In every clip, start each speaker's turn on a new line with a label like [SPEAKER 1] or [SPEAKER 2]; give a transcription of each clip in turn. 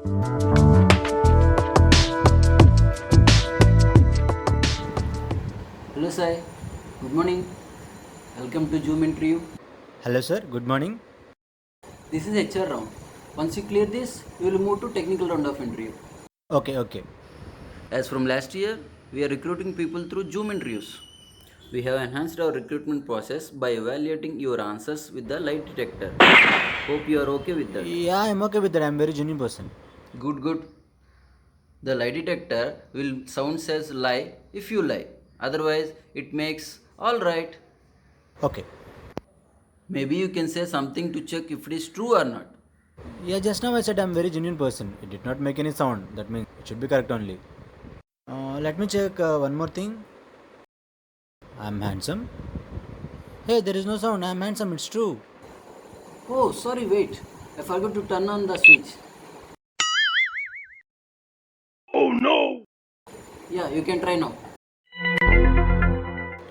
[SPEAKER 1] Hello, Sai. Good morning. Welcome to Zoom interview.
[SPEAKER 2] Hello, sir. Good morning.
[SPEAKER 1] This is HR round. Once you clear this, we will move to technical round of interview.
[SPEAKER 2] Okay, okay.
[SPEAKER 1] As from last year, we are recruiting people through Zoom interviews. We have enhanced our recruitment process by evaluating your answers with the lie detector. Hope you are okay with that.
[SPEAKER 2] Yeah, I'm okay with that. I'm very genuine person.
[SPEAKER 1] Good, good. The lie detector will sound says lie if you lie. Otherwise, it makes all right.
[SPEAKER 2] Okay.
[SPEAKER 1] Maybe you can say something to check if it is true or not.
[SPEAKER 2] Yeah, just now I said I'm very genuine person. It did not make any sound. That means it should be correct only. Let me check one more thing. I'm handsome. Hey, there is no sound. I'm handsome. It's true.
[SPEAKER 1] Oh, sorry, wait. I forgot to turn on the switch. Yeah, you can try now.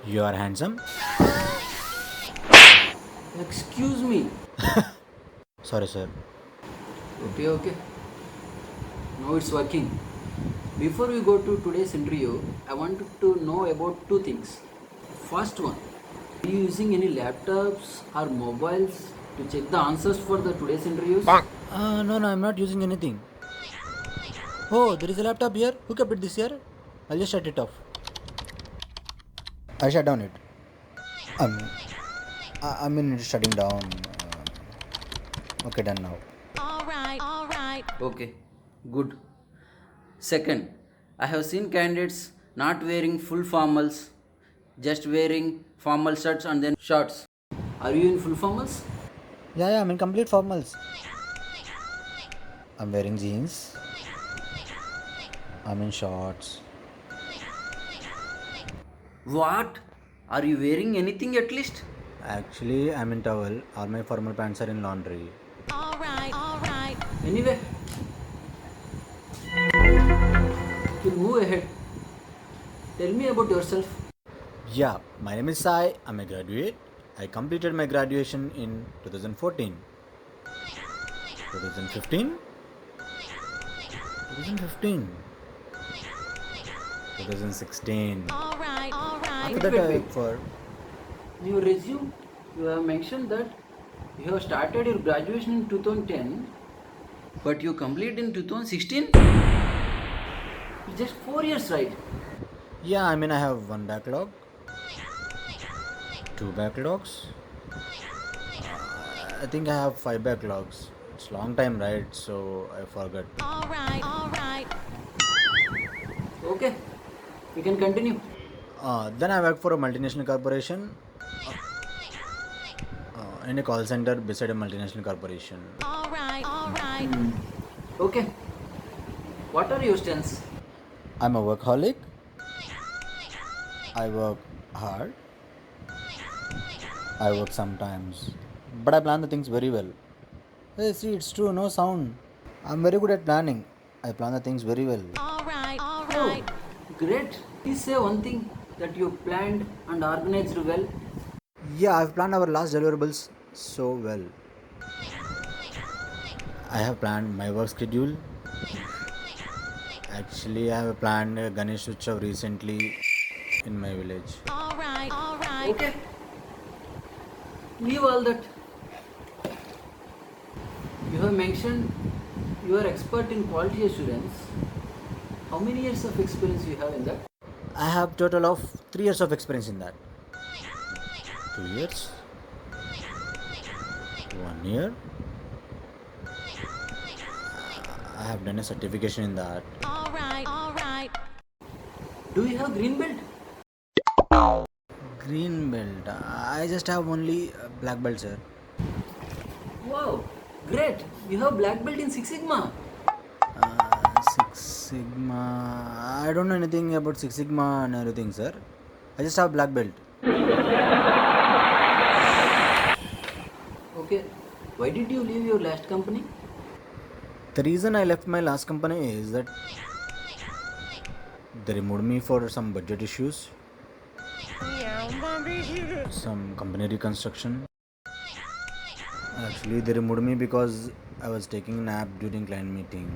[SPEAKER 2] You are handsome.
[SPEAKER 1] Excuse me.
[SPEAKER 2] Sorry, sir.
[SPEAKER 1] Okay, okay. Now it's working. Before we go to today's interview, I wanted to know about two things. First one, are you using any laptops or mobiles to check the answers for the today's interviews?
[SPEAKER 2] No, I'm not using anything. Oh, there is a laptop here. Who kept it this year? I'll just shut it off. I shut down it. Um, I mean, it's shutting down. Okay, done now.
[SPEAKER 3] All right.
[SPEAKER 1] Okay, good. Second, I have seen candidates not wearing full formals, just wearing formal shirts and then shorts. Are you in full formals?
[SPEAKER 2] Yeah, I'm in complete formals. I'm wearing jeans. I'm in shorts.
[SPEAKER 1] What? Are you wearing anything at least?
[SPEAKER 2] Actually, I'm in towel. All my formal pants are in laundry.
[SPEAKER 3] All right.
[SPEAKER 1] Anyway, we'll move ahead. Tell me about yourself.
[SPEAKER 2] Yeah, my name is Sai. I'm a graduate. I completed my graduation in 2014. 2015? 2015. 2016.
[SPEAKER 3] All right.
[SPEAKER 2] After that, I worked for.
[SPEAKER 1] In your resume, you have mentioned that you have started your graduation in 2010, but you completed in 2016? It's just 4 years, right?
[SPEAKER 2] Yeah, I mean, I have one backlog, two backlogs. I think I have five backlogs. It's long time, right? So I forgot.
[SPEAKER 3] All right.
[SPEAKER 1] Okay, we can continue.
[SPEAKER 2] Then I work for a multinational corporation in a call center beside a multinational corporation.
[SPEAKER 3] All right.
[SPEAKER 1] Okay, what are your strengths?
[SPEAKER 2] I'm a workaholic. I work hard. I work sometimes. But I plan the things very well. Hey, see, it's true, no sound. I'm very good at planning. I plan the things very well.
[SPEAKER 3] All
[SPEAKER 1] Oh,
[SPEAKER 3] right.
[SPEAKER 1] great. Please say one thing that you planned and organized well.
[SPEAKER 2] Yeah, I've planned our last deliverables so well. I have planned my work schedule. Actually, I have planned a Ganesh Utsav recently in my village.
[SPEAKER 3] All right.
[SPEAKER 1] Okay, leave all that. You have mentioned you are expert in quality assurance. How many years of experience you have in that?
[SPEAKER 2] I have total of 3 years of experience in that. 2 years, 1 year. I have done a certification in that.
[SPEAKER 3] All right.
[SPEAKER 1] Do you have green belt?
[SPEAKER 2] Green belt. I just have only black belt, sir.
[SPEAKER 1] Wow, great. You have black belt in Six Sigma.
[SPEAKER 2] Six Sigma. I don't know anything about Six Sigma and everything, sir. I just have black belt.
[SPEAKER 1] Okay, why did you leave your last company?
[SPEAKER 2] The reason I left my last company is that they removed me for some budget issues, some company reconstruction. Actually, they removed me because I was taking a nap during client meeting.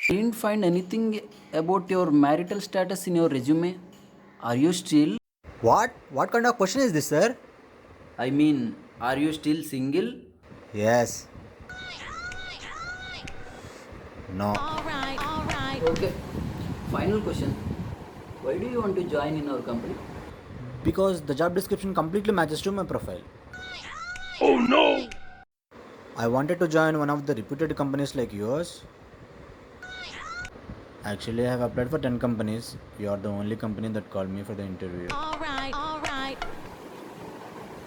[SPEAKER 1] Didn't find anything about your marital status in your resume. Are you still?
[SPEAKER 2] What? What kind of question is this, sir?
[SPEAKER 1] I mean, are you still single?
[SPEAKER 2] Yes. No.
[SPEAKER 3] Alright, alright.
[SPEAKER 1] Okay. Final question. Why do you want to join in our company?
[SPEAKER 2] Because the job description completely matches to my profile. I wanted to join one of the reputed companies like yours. Actually, I have applied for 10 companies. You are the only company that called me for the interview.
[SPEAKER 3] Alright, alright.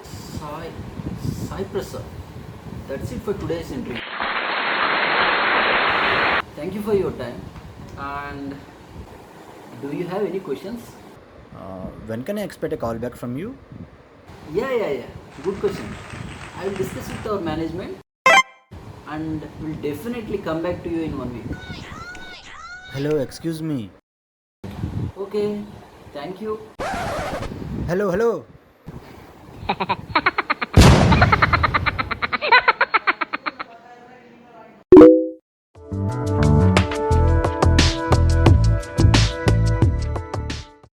[SPEAKER 1] Sai, Sai Prasad. That's it for today's interview. Thank you for your time. And do you have any questions?
[SPEAKER 2] When can I expect a call back from you?
[SPEAKER 1] Yeah. Good question. I will discuss with our management and will definitely come back to you in 1 week.
[SPEAKER 2] Hello, excuse me.
[SPEAKER 1] Okay. Thank you.
[SPEAKER 2] Hello.